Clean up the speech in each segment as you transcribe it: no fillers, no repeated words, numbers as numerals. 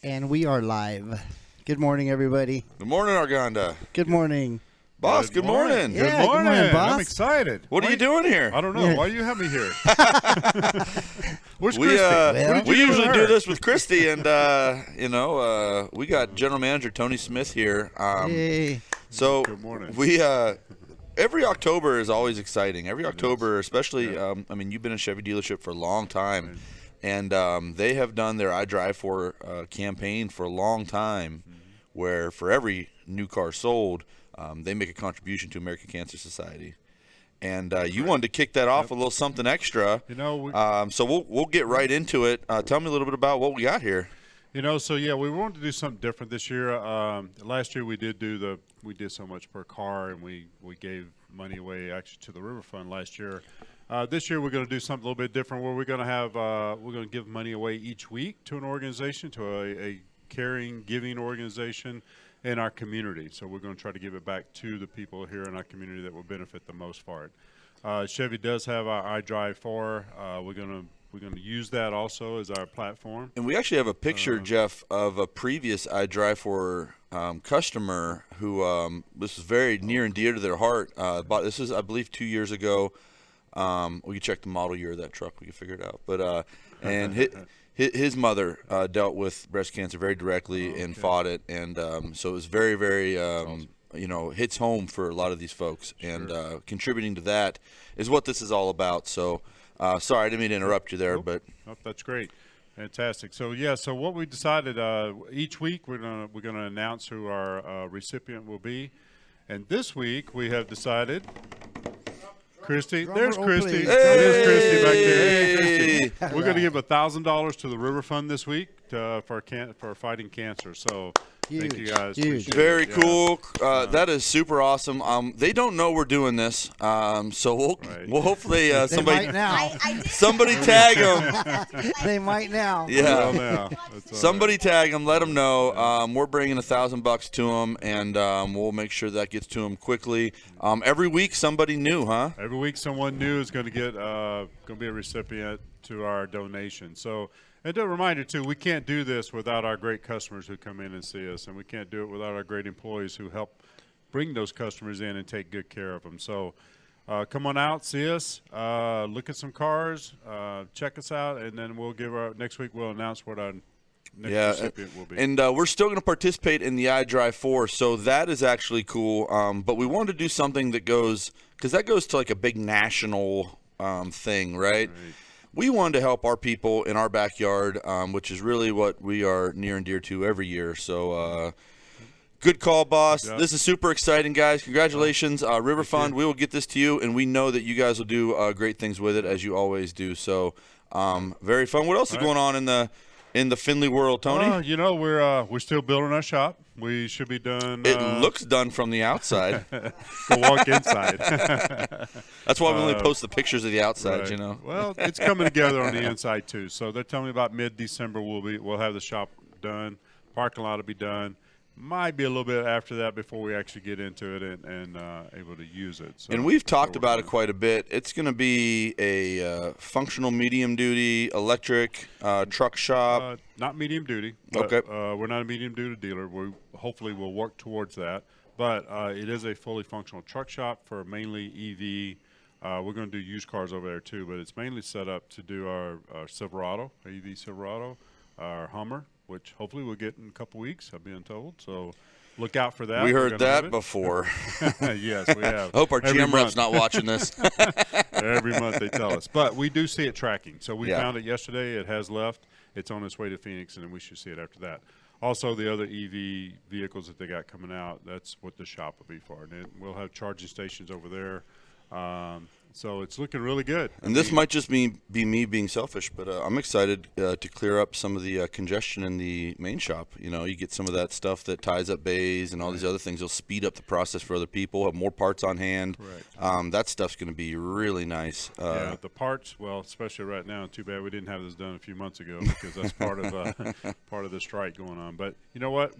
And we are live. Good morning, everybody. Good morning, Arganda. Good morning. Boss, good morning. Yeah, Good morning. good morning, boss. I'm excited. What are you doing here? I don't know. Yeah. Why you have me here? Where's We Christy? Well, What did you we do with usually her? do this with Christy, and we got General Manager Tony Smith here. Hey. So Good morning. we every October is always exciting. Every October, especially. You've been a Chevy dealership for a long time, and they have done their I Drive For campaign for a long time, where for every new car sold, they make a contribution to American Cancer Society. And you wanted to kick that off with a little something extra. You know, So we'll get right into it. Tell me a little bit about what we got here. we wanted to do something different this year. Last year we did so much per car, and we gave money away actually to the River Fund last year. This year we're going to do something a little bit different, where we're going to give money away each week to an organization, to a caring, giving organization in our community. So we're going to try to give it back to the people here in our community that will benefit the most for it. Chevy does have our I Drive For. We're going to use that also as our platform. And we actually have a picture, Jeff, of a previous I Drive For customer who this is very near and dear to their heart. This is, I believe, 2 years ago. We can check the model year of that truck. We can figure it out. But his mother dealt with breast cancer very directly and fought it, and so it was very, very hits home for a lot of these folks. Sure. And contributing to that is what this is all about. So sorry, I didn't mean to interrupt you there, but That's great. Fantastic. So so what we decided, each week we're gonna announce who our recipient will be, and this week we have decided. Christy, there's roll, Christy. please. There's Christy back there. Hey, Hey. Christy. We're going to give $1,000 to the River Fund this week for fighting cancer. So thank you Huge, guys. huge. Appreciate very it. Yeah. cool. That is super awesome. They don't know we're doing this, so we'll hopefully They somebody might now. I did. somebody tag them. They might now. Well, Yeah. now, that's all Somebody tag them, let them know. We're bringing $1,000 to them, and we'll make sure that gets to them quickly. Every week, somebody new, huh? right. Every week, someone new is going to get be a recipient to our donation. So, and a reminder too, we can't do this without our great customers who come in and see us, and we can't do it without our great employees who help bring those customers in and take good care of them. So, come on out, see us, look at some cars, check us out, and then next week we'll announce what our next recipient will be. And we're still going to participate in the I Drive 4, so that is actually cool. But we wanted to do something that goes to like a big national thing, right? We wanted to help our people in our backyard, which is really what we are near and dear to every year. So good call, boss. Yeah. This is super exciting, guys. Congratulations. River Fund, we will get this to you, and we know that you guys will do great things with it, as you always do. So very fun. What else is going on in the Finley world, Tony? We're still building our shop. We should be done. It looks done from the outside. Go walk inside. That's why we only post the pictures of the outside, Right. you know. Well, it's coming together on the inside too. So they're telling me about mid-December we'll have the shop done. Parking lot will be done. Might be a little bit after that before we actually get into it and able to use it. So, And we've talked so about it quite a bit. It's going to be a functional medium-duty electric truck shop. Not medium duty. But, Okay. we're not a medium duty dealer. We hopefully will work towards that. But it is a fully functional truck shop for mainly EV. We're going to do used cars over there too, but it's mainly set up to do our Silverado, EV Silverado, our Hummer, which hopefully we'll get in a couple weeks, I've been told. So look out for that. We We're heard gonna have that it. before. Yes, we have. Hope our Every GM rep's month. not watching this. Every month they tell us. But we do see it tracking. So we Yeah. found it yesterday. It has left. It's on its way to Phoenix, and then we should see it after that. Also, the other EV vehicles that they got coming out, that's what the shop will be for. And then we'll have charging stations over there. So it's looking really good. And this might just be me being selfish, but I'm excited to clear up some of the congestion in the main shop. You know, you get some of that stuff that ties up bays and all these other things. It'll speed up the process for other people, have more parts on hand. Correct. That stuff's going to be really nice. Yeah, the parts, well, especially right now, too bad we didn't have this done a few months ago because that's part of the strike going on. But you know what?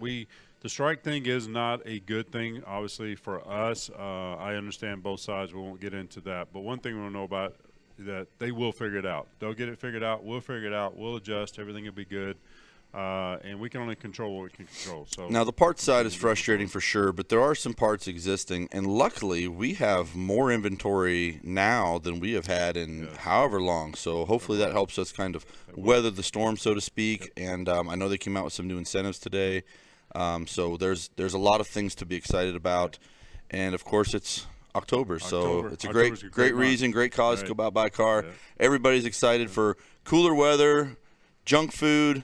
The strike thing is not a good thing, obviously, for us. I understand both sides. We won't get into that. But one thing we'll know about that they will figure it out. They'll get it figured out. We'll figure it out. We'll adjust. Everything will be good. and we can only control what we can control. So Now, the parts side is frustrating for sure, but there are some parts existing, and luckily we have more inventory now than we have had in however long. So hopefully that helps us kind of weather the storm, so to speak. And I know they came out with some new incentives today. So there's a lot of things to be excited about, and of course it's October, so October. it's a October's great month. reason, great cause to Right. go out buy a car. Yeah. Everybody's excited for cooler weather, junk food,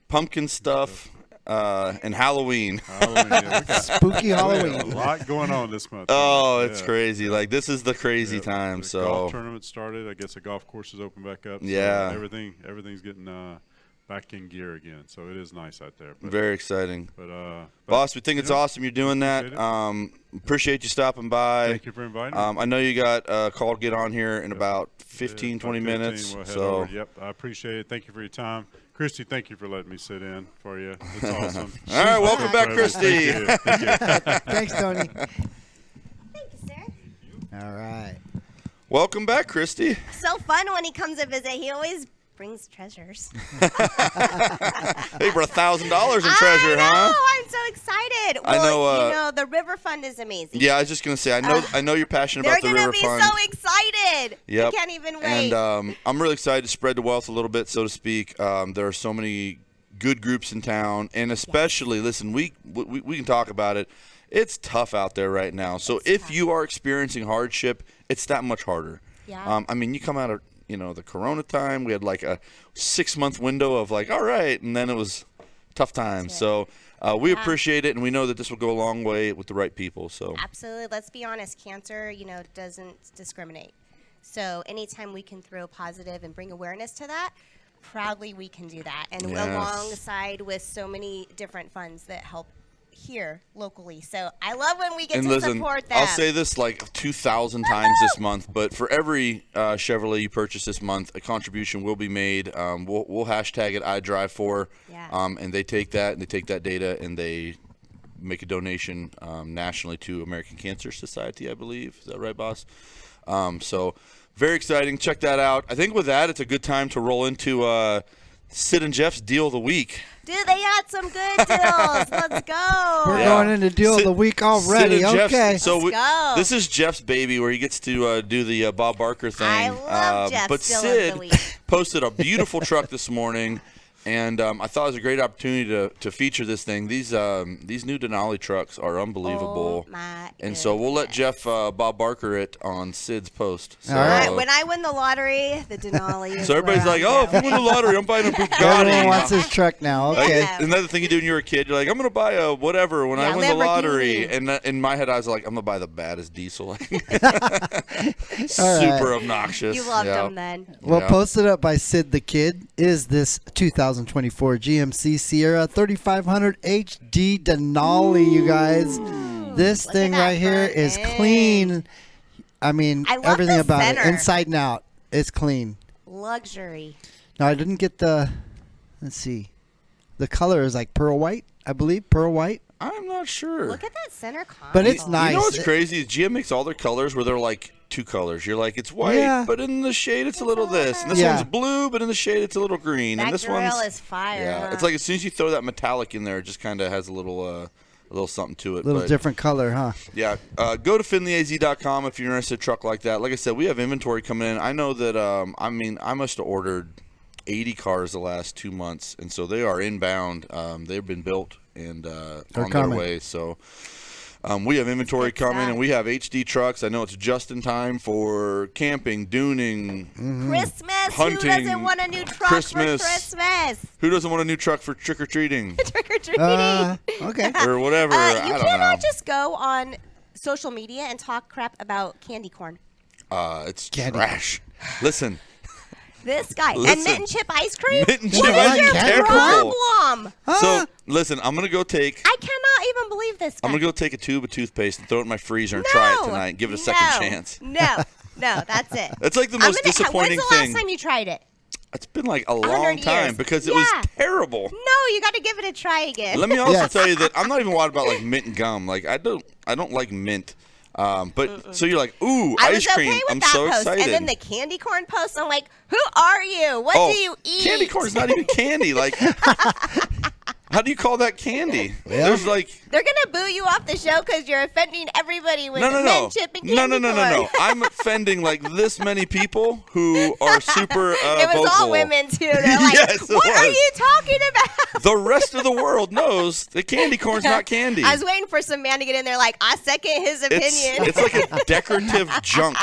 pumpkin stuff, and Halloween. Halloween, yeah, we got Spooky we got Halloween. a lot going on this month. Oh, it's Yeah. crazy! Like this is the crazy Yeah, time. the So golf tournament started. I guess the golf courses open back up. So Yeah. everything's getting back in gear again. So it is nice out there. But, very exciting, but boss. We think it's awesome you're doing that. appreciate Appreciate you stopping by. thank you for inviting me. I know you got a call to get on here in about 15, Yeah, 20 about 15, minutes. we'll head So over. Yep, I appreciate it. Thank you for your time. Christy, thank you for letting me sit in for you. It's awesome. all right, welcome back, Thank Christy. you. Thank you. Thanks, Tony. Thank you, sir. All right. Welcome back, Christy. So fun when he comes to visit. He always brings treasures. Hey, for $1,000 in treasure, I know. huh? I'm so excited. I Well, know, you know, the River Fund is amazing. Yeah, I was just gonna say. I know you're passionate They're about the gonna River be Fund. so excited. Yep. I can't even wait. And I'm really excited to spread the wealth a little bit, so to speak. There are so many good groups in town, and especially, listen, we can talk about it. It's tough out there right now. So It's if tough. you are experiencing hardship, it's that much harder. Yeah. I mean, you come out of the Corona time. We had like a 6-month window of like, all right, and then it was tough times. That's So we Yeah. appreciate it, and we know that this will go a long way with the right people. So Absolutely. Let's be honest. Cancer, doesn't discriminate. So anytime we can throw positive and bring awareness to that, proudly we can do that. And Yes. alongside with so many different funds that help here locally. So I love when we get and to listen, support them. I'll say this like 2,000 times this month, but for every Chevrolet you purchase this month, a contribution will be made. We'll hashtag it iDrive4, Yeah. and they take that data and they make a donation nationally to American Cancer Society, I believe. Is that right, boss? So very exciting. Check that out. I think with that, it's a good time to roll into Sid and Jeff's Deal of the Week. Dude, they got some good deals. Let's go. We're Yeah. going into deal of the week already. Sid and Jeff's- Okay. So Let's go. this is Jeff's baby where he gets to do the Bob Barker thing. I love Jeff's But Deal of Sid the Week. posted a beautiful truck this morning, and I thought it was a great opportunity to feature this thing. These new Denali trucks are unbelievable. Oh, my and so we'll let goodness. Jeff Bob Barker it on Sid's post. So, All right. When I win the lottery, the Denali is so everybody's where like, I'm "Oh, if you going. win the lottery, I'm buying a Everyone Bugatti." wants his truck now. Like, Okay. Yeah. another thing you do when you're a kid, you're like, I'm gonna buy a whatever when I Yeah, win the lottery, Lamborghini. and in my head I was like, I'm gonna buy the baddest diesel, All super right. obnoxious. You loved Yeah. them then. Well, Yeah. posted up by Sid the Kid is this 2024 GMC Sierra 3500 HD Denali, you guys. This Look thing at that right here front is end. clean. I mean, I love everything the about center. it, inside and out. It's clean. Luxury. Now, I didn't get let's see. The color is like pearl white, I believe. Pearl white. I'm not sure. Look at that center console. But it's You nice. know what's crazy is GM makes all their colors where they're like two colors. You're like, it's white, Yeah. but in the shade it's a little this, and this Yeah. one's blue, but in the shade it's a little green, That and this grill one's is fire. yeah. huh? It's like as soon as you throw that metallic in there, it just kind of has a little something to it. Little but different color, huh? Yeah, go to FinleyAZ.com if you're interested in a truck like that. Like I said, we have inventory coming in. I know that, I must have ordered 80 cars the last 2 months, and so they are inbound. They've been built and on their coming. way. So we have inventory good coming, stuff. and we have HD trucks. I know it's just in time for camping, dooning. Christmas. Hunting, Who doesn't want a new truck Christmas. for Christmas? Who doesn't want a new truck for trick-or-treating Trick or treating. Okay. or whatever? I you don't cannot know. just go on social media and talk crap about candy corn. It's Candy. trash. Listen. This guy. Listen. And mint and chip ice cream? Mint and chip What ice is your cream, terrible. problem? So listen, I'm gonna go take. I cannot even believe this guy. I'm gonna go take a tube of toothpaste and throw it in my freezer and try it tonight and give it a second chance. No, that's it. That's like the most disappointing When's the thing. last time you tried it? It's been like a 100 long time years. because it was Yeah. terrible. No, you got to give it a try again. Let me also Yes. tell you that I'm not even wild about like mint and gum. Like I don't like mint. But so you're like, ooh, I ice was cream! okay with I'm that so post. excited. And then the candy corn post, I'm like, who are you? What do you eat? Candy corn's not even candy. Like, how do you call that candy? Yeah. There's like. They're gonna boo you off the show because you're offending everybody with No. men chip and candy corn. I'm offending like this many people who are super It was vocal. all women too. They're like, Yes, it what are was. you talking about? The rest of the world knows that candy corn's not candy. I was waiting for some man to get in there like, I second his opinion. It's like a decorative junk.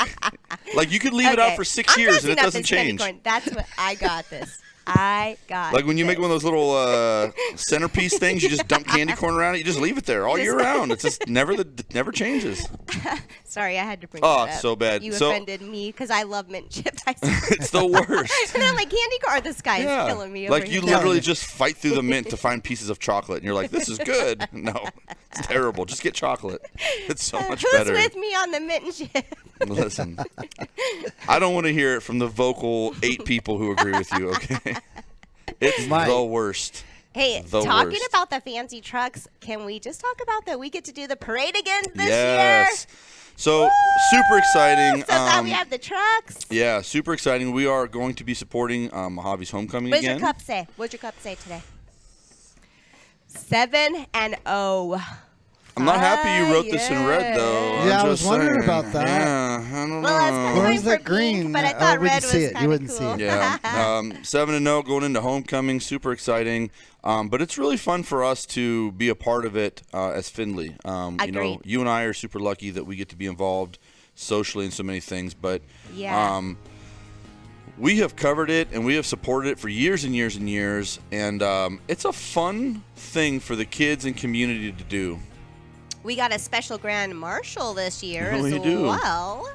Like you could leave it out Okay. for 6 I'm years and dressing it up doesn't as candy change. corn. That's what I got this. I got Like when you make this. one of those little centerpiece things, you just dump candy corn around it. You just leave it there all year round. It's just never changes. Sorry, I had to bring Oh, that up. so bad. You So- offended me because I love mint chip ice cream. It's the worst. And I'm like, candy corn. This guy is killing me. Like over you here. literally just fight through the mint to find pieces of chocolate, and you're like, "This is good." No, it's terrible. Just get chocolate. It's so much Who's better. with me on the mint and chip? Listen, I don't want to hear it from the vocal 8 people who agree with you. Okay, it's Mike. the worst. Hey, The talking worst. about the fancy trucks, can we just talk about that we get to do the parade again this Yes. year? So super exciting. So glad we have the trucks. Yeah, super exciting. We are going to be supporting Mojave's homecoming What does again. your cup say? What'd your cup say today? 7-0. I'm not happy you wrote this in red though. I'm Yeah, I was just wondering saying. about that. Yeah, I don't Well, I was know. kinda Where's going that for green? pink, but I Oh, thought we red didn't see was it. You kinda wouldn't see cool. it. Yeah, 7-0 going into homecoming, super exciting. But it's really fun for us to be a part of it as Findlay. You know, Agreed. you and I are super lucky that we get to be involved socially in so many things. But Yeah. we have covered it and we have supported it for years and years and years. And it's a fun thing for the kids and community to do. We got a special grand marshal this year as We do. well.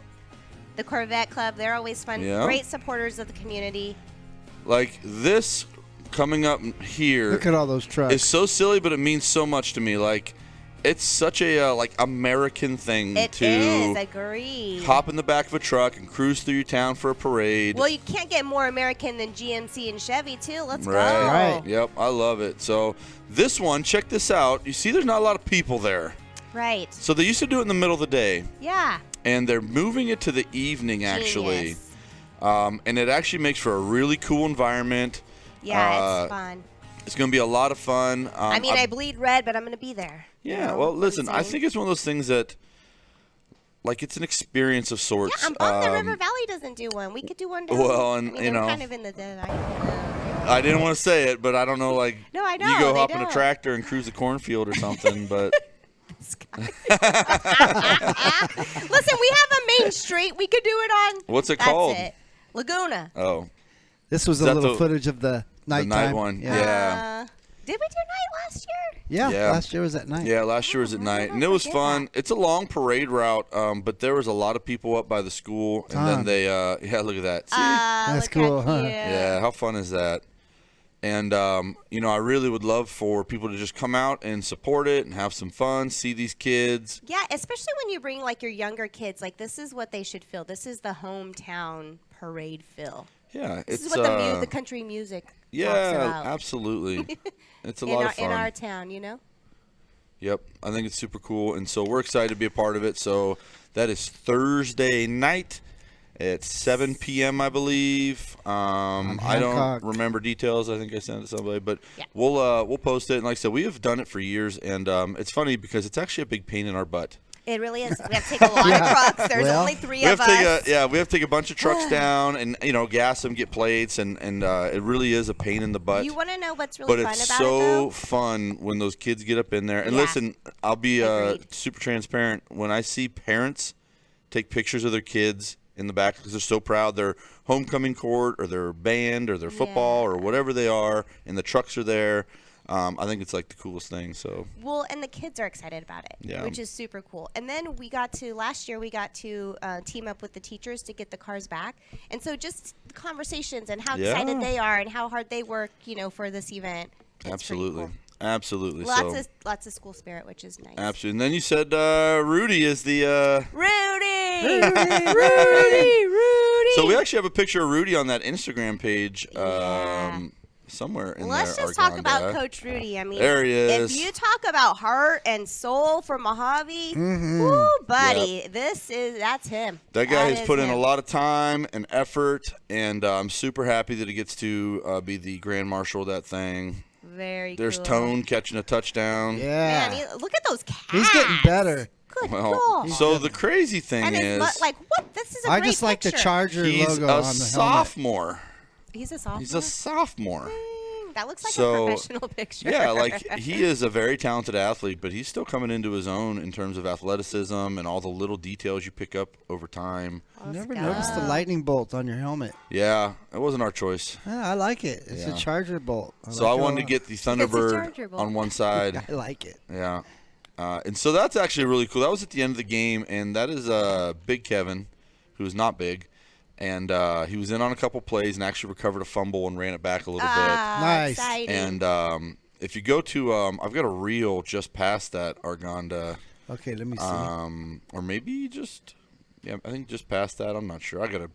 The Corvette Club, they're always fun. Yeah. Great supporters of the community. Like this coming up here. Look at all those trucks. It's so silly, but it means so much to me. Like, it's such a like American thing It to is, agreed. hop in the back of a truck and cruise through your town for a parade. Well, you can't get more American than GMC and Chevy, too. Let's right. go. Right. Yep, I love it. So this one, check this out. You see, there's not a lot of people there. Right. So they used to do it in the middle of the day, Yeah. and they're moving it to the evening actually, Genius. and it actually makes for a really cool environment. Yeah, it's fun. It's going to be a lot of fun. I mean, I bleed red, but I'm going to be there. You Yeah, know well, what I'm listen, I saying? think it's one of those things that, like, it's an experience of sorts. Yeah, I'm bummed that River Valley doesn't do one. We could do one down. Well, and, I mean, you they're know, kind of in the dead. I didn't want to say it, but I don't know, like, No, I you know, go they hop in a don't. tractor and cruise the cornfield or something, but Listen, we have a main street. We could do it on. What's it That's called? It. Laguna. oh, This was Is a that little the- footage of the nighttime. night one, yeah. Did we do night last year? Yeah, Yeah. last year was at night. Yeah, last year was at how night, did and I it was forget fun. that? It's a long parade route, but there was a lot of people up by the school, and then Ton. they, yeah, look at that. See? That's look cool, how huh? cute. Yeah, how fun is that? And you know, I really would love for people to just come out and support it and have some fun, see these kids. Yeah, especially when you bring like your younger kids. Like this is what they should feel. This is the hometown parade feel. Yeah, This it's is what the country music talks yeah, about. absolutely. It's a in lot our of fun. in our town, you know. Yep, I think it's super cool, and so we're excited to be a part of it. So that is Thursday night at 7 p.m. I believe. I Hancock. don't remember details. I think I sent it to somebody, but Yeah. we'll post it. And like I said, we have done it for years, and it's funny because it's actually a big pain in our butt. It really is. We have to take a lot of trucks. There's Well, only 3 We have of to take us. we have to take a bunch of trucks down and gas them, get plates, and it really is a pain in the butt. You want to know what's really But fun it's about so it, though? fun when those kids get up in there. And Yeah. listen, I'll be Agreed. super transparent. When I see parents take pictures of their kids in the back because they're so proud, their homecoming court or their band or their football or whatever they are, and the trucks are there, I think it's like the coolest thing. So Well, and the kids are excited about it, Yeah. which is super cool. And then last year we got to team up with the teachers to get the cars back. And so just the conversations and how Yeah. excited they are and how hard they work, for this event. It's pretty absolutely, cool. absolutely. Lots of school spirit, which is nice. Absolutely. And then you said Rudy is the. Rudy! Rudy! So we actually have a picture of Rudy on that Instagram page. Yeah. somewhere in Let's there. just talk about Arganda. Coach Rudy. I mean, There he is. If you talk about heart and soul for Mojave, woo, buddy, that's him. That guy has is put in him. a lot of time and effort, and I'm super happy that he gets to be the grand marshal of that thing. Very There's cool. Tone catching a touchdown. Yeah. Man, look at those cats. He's getting better. Good Well, God. so the crazy thing and is, it's like, what? This is a I great just like the picture. Charger he's logo a on the helmet. sophomore. He's a sophomore. He's a sophomore. Dang, that looks like So, a professional picture. Yeah, like he is a very talented athlete, but he's still coming into his own in terms of athleticism and all the little details you pick up over time. I never go. noticed the lightning bolt on your helmet. Yeah, it wasn't our choice. Yeah, I like it. It's Yeah. a Charger bolt. So like I it a wanted to lot. get the Charger Thunderbird bolt. on one side. I like it. Yeah. And so that's actually really cool. That was at the end of the game, and that is Big Kevin, who is not big. And he was in on a couple plays and actually recovered a fumble and ran it back a little bit. Nice. Exciting. And if you go to, I've got a reel just past that Arganda, Okay, let me see. or maybe just, yeah, I think just past that. I'm not sure. I got to,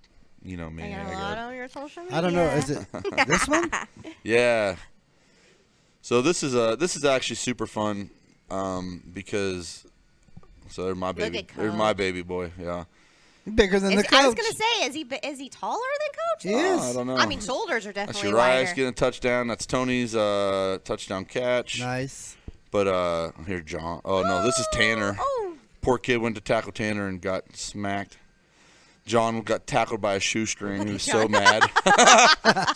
man. I got a lot on your social media. I don't know. Is it this one? Yeah. So this is actually super fun because so they're my baby. at They're Coach. my baby boy. Yeah. Bigger than the coach. I was gonna say, is he taller than Coach? He is. I don't know. I mean, shoulders are That's definitely Urias wider. getting a touchdown. That's Tony's touchdown catch. Nice. But here John. Oh no, this is Tanner. Oh, Poor kid went to tackle Tanner and got smacked. John got tackled by a shoestring. He was so mad.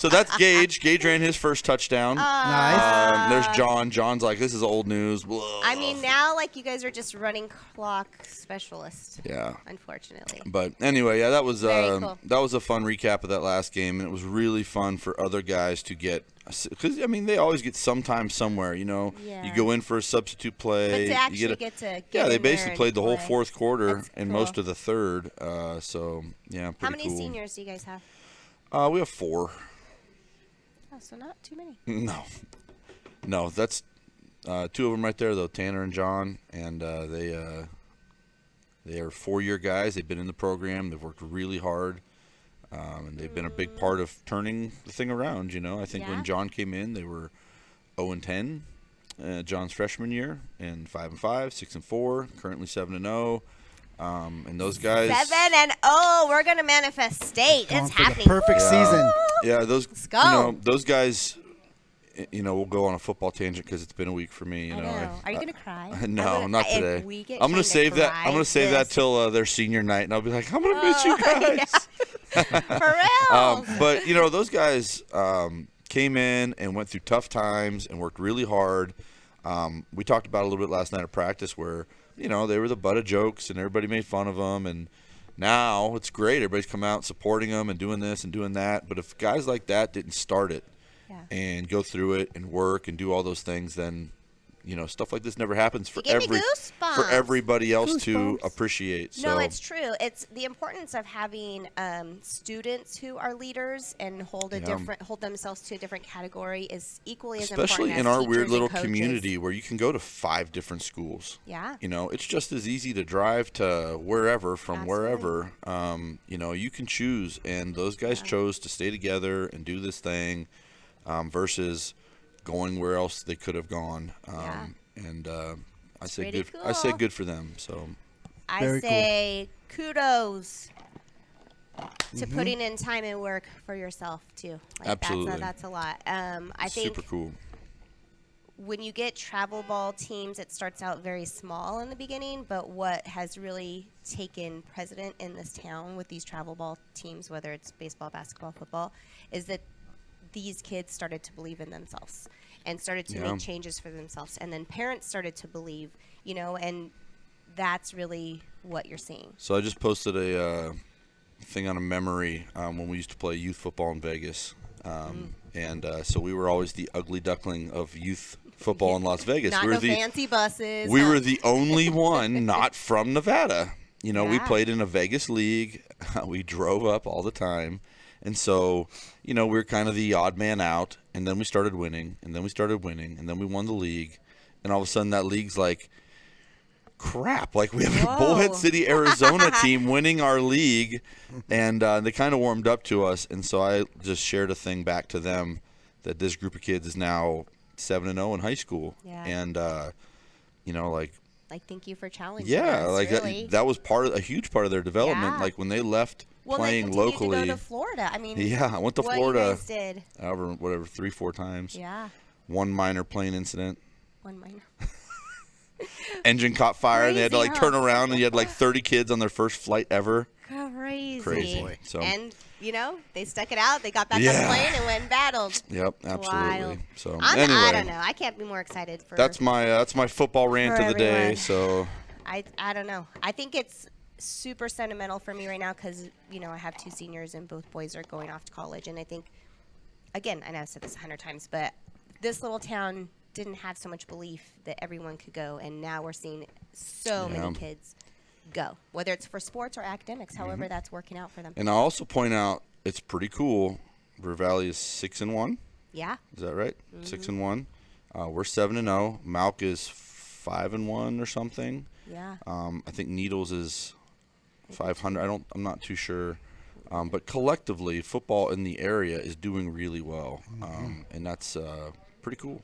So that's Gage. Gage ran his first touchdown. Nice. There's John. John's like, this is old news. Blah. I mean, now like you guys are just running clock specialists. Yeah. Unfortunately. But anyway, yeah, that was Very cool. that was a fun recap of that last game, and it was really fun for other guys to get, because I mean they always get sometime somewhere. You Yeah. go in for a substitute play. But to actually you get to yeah, get they in basically there and played the whole play. fourth quarter That's and cool. most of the third. So yeah, pretty How many cool. seniors do you guys have? We have 4. Oh, so not too many. No, that's 2 of them right there though, Tanner and John, and they are 4-year guys. They've been in the program. They've worked really hard. And they've been a big part of turning the thing around. I think Yeah. when John came in, they were 0-10, John's freshman year, and 5-5, 6-4, currently 7-0. And those guys, 7-0. We're gonna manifest state. Going It's for the happening. perfect season. yeah, those, Let's go. those guys, we'll go on a football tangent because it's been a week for me. I know. Are you gonna cry? No, not if today. we get I'm gonna Shane to save that. cry I'm gonna save that this- till their senior night, and I'll be like, I'm gonna miss you guys. For real. But those guys came in and went through tough times and worked really hard. We talked about it a little bit last night at practice, where they were the butt of jokes and everybody made fun of them. And now it's great. Everybody's come out supporting them and doing this and doing that. But if guys like that didn't start it Yeah. and go through it and work and do all those things, then stuff like this never happens for You give me goosebumps. everybody else to Goosebumps. appreciate. So No, it's true. It's the importance of having students who are leaders and hold themselves to a different category is equally as especially important. in as our teachers weird and little coaches. community where you can go to 5 different schools. Yeah. It's just as easy to drive to wherever from Absolutely. wherever. You can choose, and those guys chose to stay together and do this thing versus going where else they could have gone. And I say pretty good. I say cool. good for them. So I Very cool. say kudos Mm-hmm. to putting in time and work for yourself too. Like Absolutely. that's a lot. I think super cool. when you get travel ball teams, it starts out very small in the beginning, but what has really taken precedent in this town with these travel ball teams, whether it's baseball, basketball, football, is that these kids started to believe in themselves and started to Yeah. make changes for themselves. And then parents started to believe, and that's really what you're seeing. So I just posted a thing on a memory when we used to play youth football in Vegas. And so we were always the ugly duckling of youth football in Las Vegas. Not we were no the fancy buses. we huh? were the only one not from Nevada. We Yeah. played in a Vegas league. We drove up all the time. And so, we were kind of the odd man out. And then we started winning. And then we started winning. And then we won the league. And all of a sudden that league's like, crap. Like we have a Whoa. Bullhead City, Arizona team winning our league. And they kind of warmed up to us. And so I just shared a thing back to them that this group of kids is now 7-0 in high school. Yeah. And like thank you for challenging yeah, us, like really. that was a huge part of their development. Yeah. Like when they left Well, playing they continued locally. to go to Florida. I mean, Yeah, I went to what Florida. you guys did. Whatever, 3-4 times. Yeah, One minor plane incident. one minor. Engine caught fire, and they had to Crazy, like huh? turn around, and you had like 30 kids on their first flight ever. Crazy. Crazy. Boy. So- And they stuck it out. They got back on Yeah. the plane and went and battled. Yep, absolutely. Wild. So I anyway, don't know. I can't be more excited for. that's my football rant For of the day. everyone. So I don't know. I think it's super sentimental for me right now because I have 2 seniors and both boys are going off to college, and I think, again, I know I've said this 100 times, but this little town didn't have so much belief that everyone could go, and now we're seeing so Yeah. many kids go, whether it's for sports or academics, Mm-hmm. however that's working out for them. and I'll also point out it's pretty cool. River Valley is 6-1. Yeah. Is that right? Mm-hmm. 6-1. We're 7-0. Malk is 5-1 or something. Yeah. I think Needles is 500. I'm not too sure. But collectively, football in the area is doing really well, and that's pretty cool.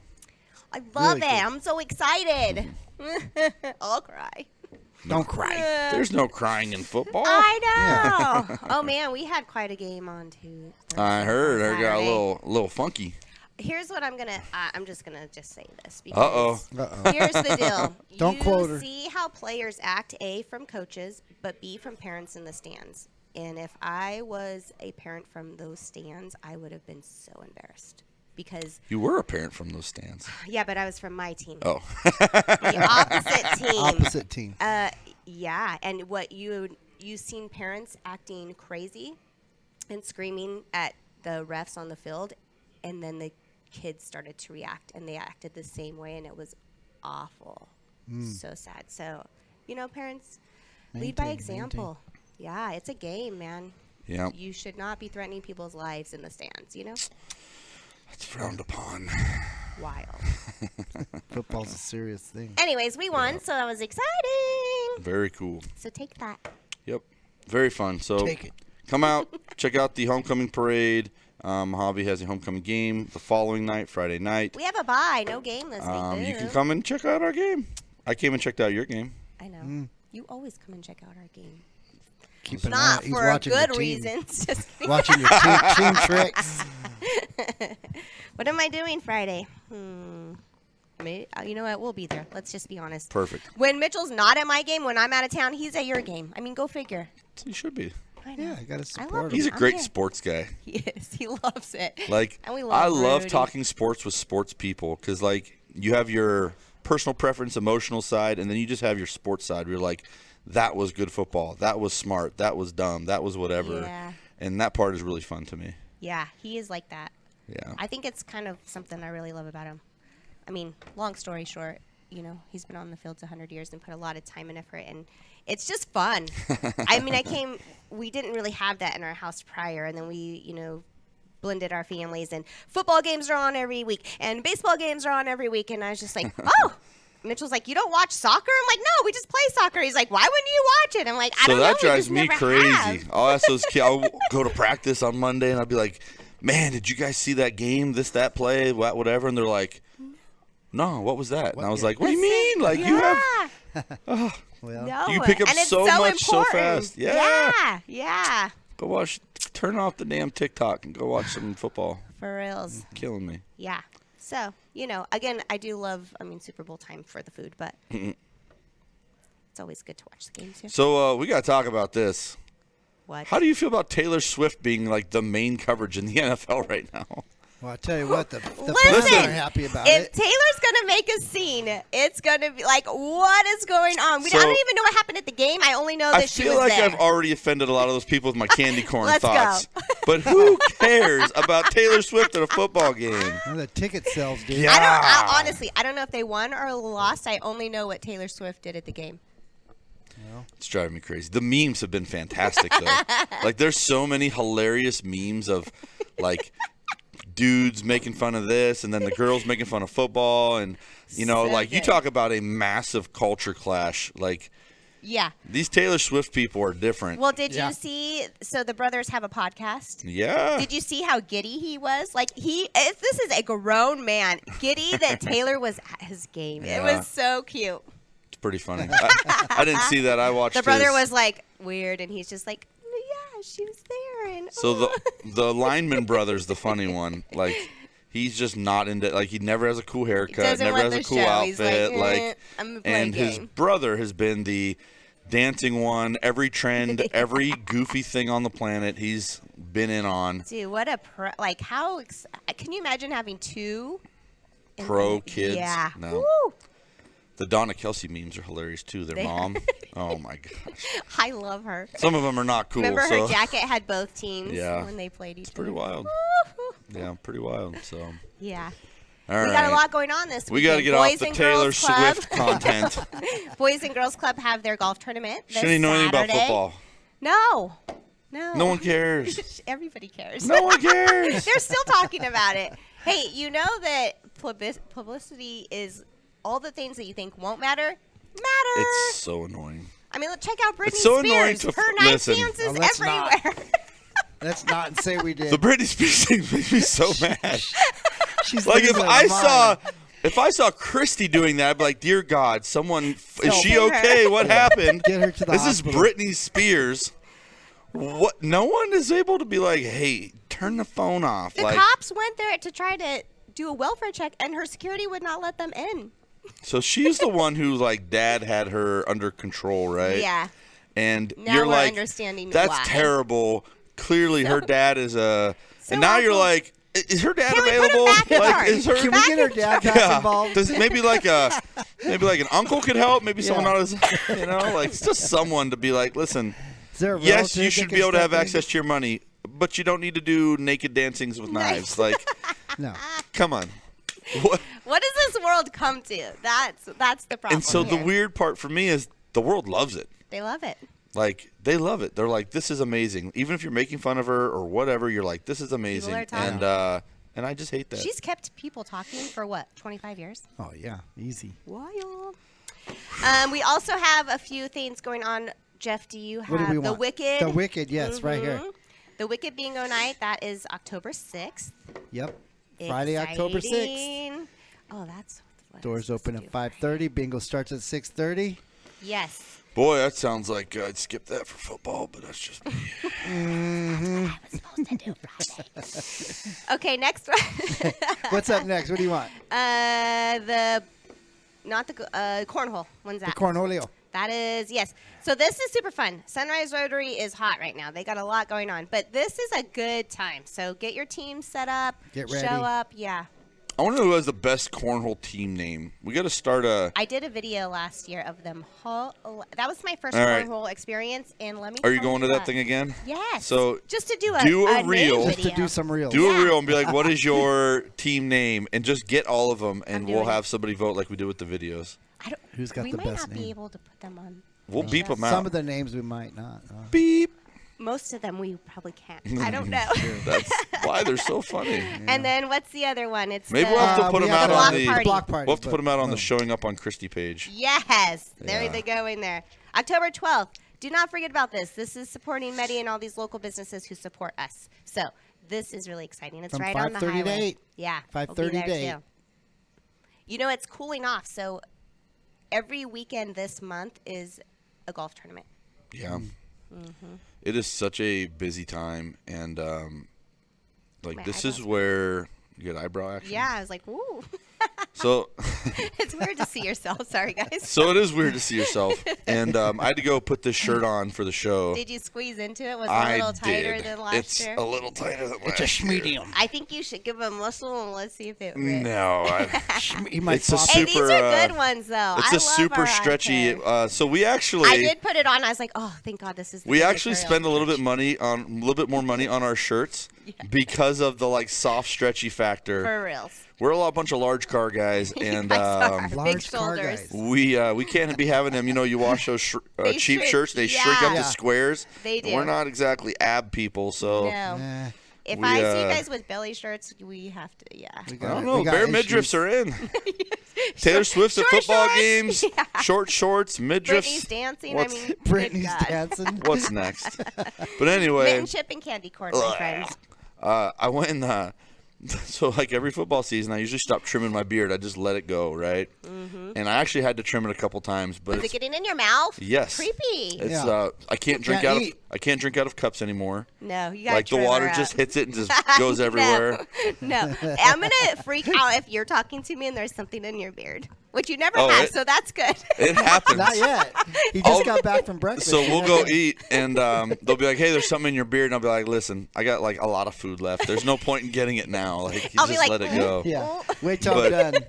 I love Really it. cool. I'm so excited. I'll cry. Don't cry. There's no crying in football. I know. Oh man, we had quite a game on Tuesday. I heard. I got a Saturday. little funky. Here's what I'm gonna. I'm just gonna say this Uh-oh. because here's the deal. Don't quote her. You see how players act, A, from coaches, but B, from parents in the stands. And if I was a parent from those stands, I would have been so embarrassed because You were a parent from those stands. yeah, but I was from my team, Oh, the opposite team. Opposite team. Yeah, and what you seen parents acting crazy and screaming at the refs on the field, and then the kids started to react, and they acted the same way, and it was awful, so sad. So, parents, lead by Maintain, example. Yeah, it's a game, man. yeah. You should not be threatening people's lives in the stands. That's frowned upon. Wild. Football's a serious thing. Anyways, we won, so that was exciting. Very cool. So take that. Yep. Very fun. So Take it. come out, check out the homecoming parade. Mojave has a homecoming game the following night, Friday night. We have a bye, no game this week. You can Boo. come and check out our game. I came and checked out your game. I know. You always come and check out our game. Keep an Not eye. He's for a watching your good team. reason. Just kidding. Watching your team tricks. What am I doing Friday? Maybe, you know what? We'll be there. Let's just be honest. Perfect. When Mitchell's not at my game, when I'm out of town, he's at your game. I mean, go figure. You should be. I know. Yeah, I gotta I love support it. him. He's a I'm great here. sports guy. He is. He loves it. Like, And we I love love Rudy. talking sports with sports people because, like, you have your personal preference, emotional side, and then you just have your sports side where you're like, that was good football. That was smart. That was dumb. That was whatever. Yeah. And that part is really fun to me. Yeah, he is like that. Yeah. I think it's kind of something I really love about him. I mean, long story short, he's been on the fields 100 years and put a lot of time and effort, and it's just fun. I mean, we didn't really have that in our house prior, and then we, blended our families, and football games are on every week, and baseball games are on every week, and I was just like, oh. Mitchell's like, you don't watch soccer? I'm like, no, we just play soccer. He's like, why wouldn't you watch it? I'm like, I So don't know. that we drives just me never crazy. have. I'll ask those kids. I'll go to practice on Monday, and I'll be like, man, did you guys see that game, that play, whatever? And they're like, no, what was that? And I was like, what do you mean? Like, you have Well, No, You pick up and it's so much so important. fast. Yeah. Yeah, go turn off the damn TikTok and go watch some football. for reals. Killing me. Yeah. So, again, I do love, Super Bowl time for the food, but it's always good to watch the games here. So we got to talk about this. What? How do you feel about Taylor Swift being like the main coverage in the NFL right now? well, I tell you what, the Listen, fans aren't happy about if it. Taylor's going to make a scene, it's going to be like, what is going on? I So- don't even know what happened at the game. I only know I that she feel was like there. I've already offended a lot of those people with my candy corn Let's thoughts. go. But who cares about Taylor Swift at a football game? Well, the ticket sales, dude. Yeah. Honestly, I don't know if they won or lost. I only know what Taylor Swift did at the game. It's driving me crazy. The memes have been fantastic, though. Like, there's so many hilarious memes of, like, dudes making fun of this and then the girls making fun of football. And, So like, you good. talk about a massive culture clash. Like, Yeah. These Taylor Swift people are different. Well, did Yeah. you see? So the brothers have a podcast. Yeah. Did you see how giddy he was? Like if this is a grown man, giddy that Taylor was at his game. It Yeah. was so cute. It's pretty funny. I didn't see that. I watched The brother his- was like weird, and he's just like, yeah, she was there, and So the lineman brother's the funny one. Like he's just not into like he never has a cool haircut, doesn't never want has a the cool show. He's outfit. like, I'm gonna play a and his game. brother has been the dancing one, every trend, every goofy thing on the planet he's been in on. Dude, what a like how can you imagine having two Pro kids. Yeah. No. Woo! The Donna Kelsey memes are hilarious too. Their They are. mom. Oh my gosh. I love her. Some of them are not cool. Remember so her jacket had both teams Yeah. when they played each pretty other. wild. Woo! Yeah, pretty wild. So Yeah. all right. We got a lot going on this weekend. We got to get off Boys the and Taylor Girls Club. Swift content. Boys and Girls Club have their golf tournament this Shouldn't even know anything about Saturday. football. No. No one cares. Everybody cares. No one cares. They're still talking about it. Hey, you know that publicity is all the things that you think won't matter. It's so annoying. I mean, check out Britney It's so Spears. annoying to Her knife listen. dance is Oh, let's not. everywhere. Let's not say we did. The Britney Spears thing makes me so mad. She's Like if losing her I mind. saw Christy doing that, I'd be like, dear God, someone is she Help her. okay? What happened? Get her to the This hospital. is Britney Spears. What? No one is able to be like, hey, turn the phone off. The like, cops went there to try to do a welfare check, and her security would not let them in. so she's the one who like Dad had her under control, right? Yeah. And Now you're we're like, understanding that's why. terrible. Clearly, her dad is a. So and now you're awful. like, is her dad Can we put her available? back in Like, charge? is her? Can we get her dad back involved? Does maybe like an uncle could help? Maybe someone Yeah. not as like just someone to be like, listen, Is there a yes, relative you that should can be able to step have in? access to your money, but you don't need to do naked dancings with knives. Like, No. come on. What? What does this world come to? That's the problem. And so the here. weird part for me is the world loves it. They love it. Like they love it. They're like, this is amazing. Even if you're making fun of her or whatever, you're like, this is amazing. are talking. And I just hate that. She's kept people talking for what, 25 years? Oh yeah, easy. Wild. We also have a few things going on. Jeff, do you have What do we The want? Wicked? The Wicked, yes, right here. Mhm. The Wicked Bingo Night. That is October 6th. Yep. Friday, October 6th. Exciting. Oh, that's what I'm Doors supposed open to at do. 5:30. Bingo starts at 6:30. Yes. Boy, that sounds like I'd skip that for football, but that's just me. Okay, next one. What's up next? What do you want? Cornhole. When's The that? Cornholio. That is, yes. So this is super fun. Sunrise Rotary is hot right now. They got a lot going on, but this is a good time. So get your team set up. Get ready. Show up. Yeah. I want to know who has the best cornhole team name. We got to start a. I did a video last year of them. That was my first All right. cornhole experience, and let me. Are you tell going to that what. thing again? Yes. So just to do do a name reel. Just to video. do some reels. do Yeah. a reel and be like, what is your team name? And just get all of them, and I'm we'll doing it. have somebody vote like we did with the videos. I don't, Who's got we the might best not be name? able to put them on. We'll beep them Some out. of the names we might not. Beep. Most of them we probably can't. I don't know. That's why they're so funny. And then what's the other one? It's Maybe the, we'll have to put we them have out block on the. party. block party. We'll have to put them out on the Oh. showing up on Christy page. Yes, there Yeah. they go in there. October 12th. Do not forget about this. This is supporting Medi and all these local businesses who support us. So this is really exciting. It's From right on the 5:30 to highway. 8. Yeah, 5:30 we'll be there to 8. too. You know, it's cooling off. So every weekend this month is a golf tournament. Yeah. Mm-hmm. It is such a busy time, and like My this is eyebrows. where you get eyebrow action. Yeah, I was like, ooh. So, It's weird to see yourself. Sorry, guys. so it is weird to see yourself, and I had to go put this shirt on for the show. Did you squeeze into it? Was it a I little tighter did. than last It's year? a little tighter than last It's a year. schmedium. I think you should give a muscle and let's see if it rips. No, He might It's a pop. Hey, super, these are good ones, though. it's I a love super our stretchy. iPad. So we actually I did put it on. I was like, oh, thank God this is the we good actually material. spend a little bit more money on our shirts because of the like soft stretchy factor. For reals. We're a bunch of large car guys, and guys are. Big Large car shoulders. guys. we can't be having them. You know, you wash those They cheap shrink. shirts, they shrink up Yeah. to squares. They do. We're not exactly ab people, so No. Eh, If We, I see you guys with belly shirts, we have to. Yeah. We I got- don't we know. got Bare issues. midriffs are in. Taylor Swift's at short football shorts. games. Yeah. Short shorts, midriffs. Brittany's dancing. What's- I mean, good Brittany's God. dancing. What's next? But anyway, Mint and chip and candy corn, my friends. I went. So like every football season, I usually stop trimming my beard. I just let it go, right? And I actually had to trim it a couple times, but Is it it's, getting in your mouth? yes, Creepy. It's Yeah. I can't drink Can't out eat. of I can't drink out of cups anymore. No, you got Like the water just hits it and just goes everywhere. No, I'm gonna freak out if you're talking to me and there's something in your beard, which you never Oh, have, it- so that's good. It happens. Not yet. He just got back from breakfast. So we'll go eat, and they'll be like, "Hey, there's something in your beard," and I'll be like, "Listen, I got like a lot of food left. There's no point in getting it now. Like, you I'll be just like, let it go." Yeah. Wait till But- I'm done.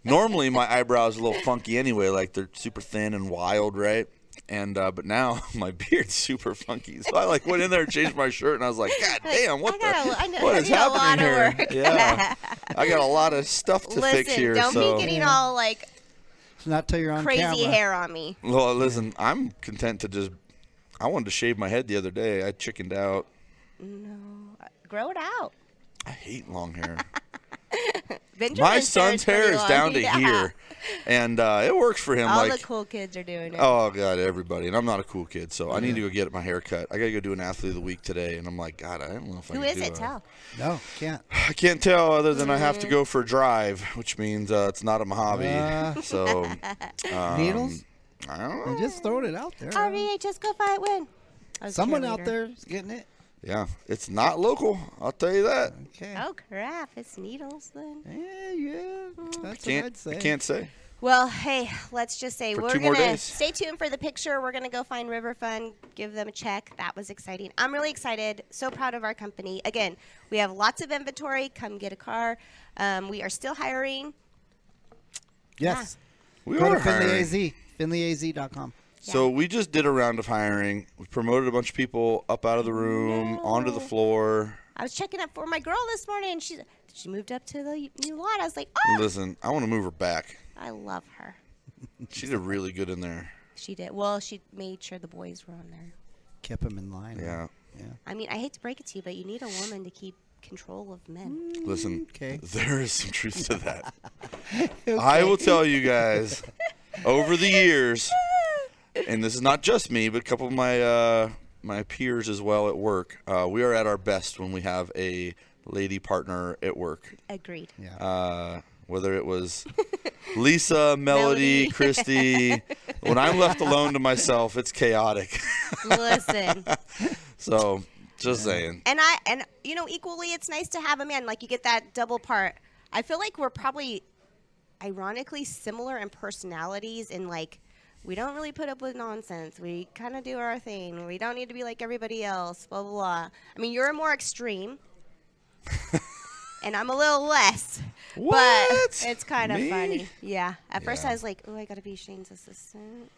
Normally, my eyebrows are a little funky anyway, like they're super thin and wild, right? And but now my beard's super funky. So I like went in there and changed my shirt, and I was like, "God damn, what I is did a lot happening of here?" work. Yeah, I got a lot of stuff to fix Listen, here. don't so be getting all like It's not till you're on crazy camera. hair on me. well, listen, I'm content to just. I wanted to shave my head the other day. I chickened out. Grow it out. I hate long hair. Benjamin's My son's hair pretty is long. down to Yeah. here, and it works for him. All like, the cool kids are doing it. oh god, everybody, and I'm not a cool kid, so I need to go get my hair cut. I gotta go do an athlete of the week today, and I'm like, God, I don't know if I Who can is do it? Tell. No, can't. I can't tell other than I have to go for a drive, which means it's not a Mojave. So Needles? I don't I'm know. just throwing it out there. RVA, just go fight win. I was a Someone out cheerleader. there is getting it. Yeah, it's not local. I'll tell you that. Okay. Oh crap! It's needles then. Yeah. That's what I'd Can't say. I can't say. Well, hey, let's just say For we're 2 more gonna days. stay tuned for the picture. We're gonna go find River Fun, give them a check. That was exciting. I'm really excited. So proud of our company. Again, we have lots of inventory. Come get a car. We are still hiring. Yes. We Go are to Finley hiring. AZ. FinleyAZ.com. So we just did a round of hiring. We promoted a bunch of people up out of the room, onto the floor. I was checking up for my girl this morning. She moved up to the new lot. I was like, oh, Listen, I want to move her back. I love her. She did really good in there. She did. Well, she made sure the boys were on there. Kept him in line. Yeah. Yeah. I mean, I hate to break it to you, but you need a woman to keep control of men. Listen, Okay. there is some truth to that. I will tell you guys, over the years, and this is not just me, but a couple of my peers as well at work, we are at our best when we have a lady partner at work. Agreed. Yeah. Whether it was Lisa, Melody, Melody. Christy. When I'm left alone to myself, it's chaotic. Listen. So, just saying. And equally it's nice to have a man. Like you get that double part. I feel like we're probably ironically similar in personalities in like we don't really put up with nonsense. We kind of do our thing. We don't need to be like everybody else, blah blah blah. I mean, you're more extreme. And I'm a little less. What? But it's kind of Me? funny. Yeah. At first Yeah. I was like, "Oh, I got to be Shane's assistant."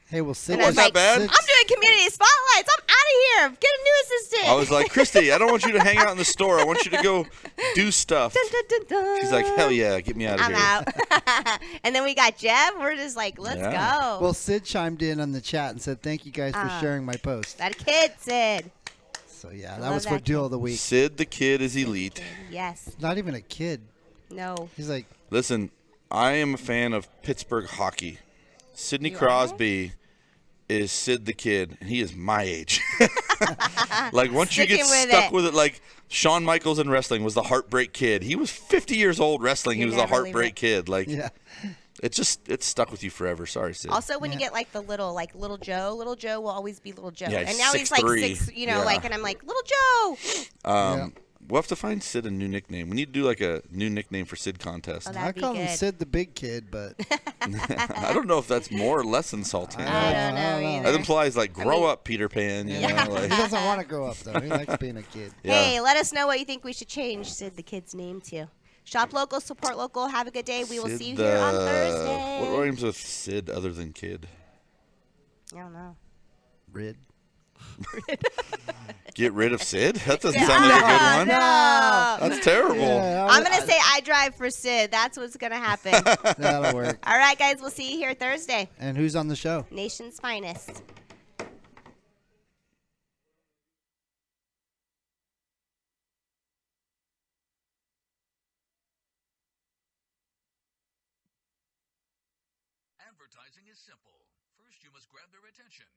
Hey, well, Sid. And I was Wasn't like, that bad? "I'm doing community spotlights. I'm out of here. Get a new assistant." I was like, Christy, I don't want you to hang out in the store. I want you to go do stuff. Dun, dun, dun, dun. She's like, hell yeah, get me out of I'm here. out. And then we got Jeff. We're just like, let's Yeah. go. Well, Sid chimed in on the chat and said, "Thank you guys for Ah. sharing my post." that kid said, So yeah, that Love was for that Deal of the Week. Sid the Kid is elite. yes, Not even a kid. no. He's like, Listen, I am a fan of Pittsburgh hockey. Sidney You are? Crosby is Sid the Kid, and he is my age. Like, once you get Sticking with stuck it. with it, like, Shawn Michaels in wrestling was the Heartbreak Kid. He was 50 years old wrestling. You He was the never leave Heartbreak it. Kid. Like, yeah. it's stuck with you forever. Sorry, Sid. Also, when you Yeah. get like the little Joe will always be little Joe. Yeah, and he's now he's like 6'3". 6, Yeah. like, and I'm like, little Joe. We'll have to find Sid a new nickname. We need to do, like, a new nickname for Sid contest. Oh, I that'd be call him good. Sid the Big Kid, but I don't know if that's more or less insulting. I don't know I don't know. either. That implies, like, grow mean- up, Peter Pan. You Yeah. know, he like, doesn't want to grow up though. He likes being a kid. yeah. Hey, let us know what you think we should change Sid the kid's name to. Shop local, support local. Have a good day. We will Sid see you here on the- Thursday. What rhymes with Sid other than kid? I don't know. Rid. Get rid of Sid? That doesn't sound like a good one. No. That's terrible. Yeah, I'm going to say I drive for Sid. That's what's going to happen. that'll work. All right, guys. We'll see you here Thursday. And who's on the show? Nation's finest. Advertising is simple. First, you must grab their attention.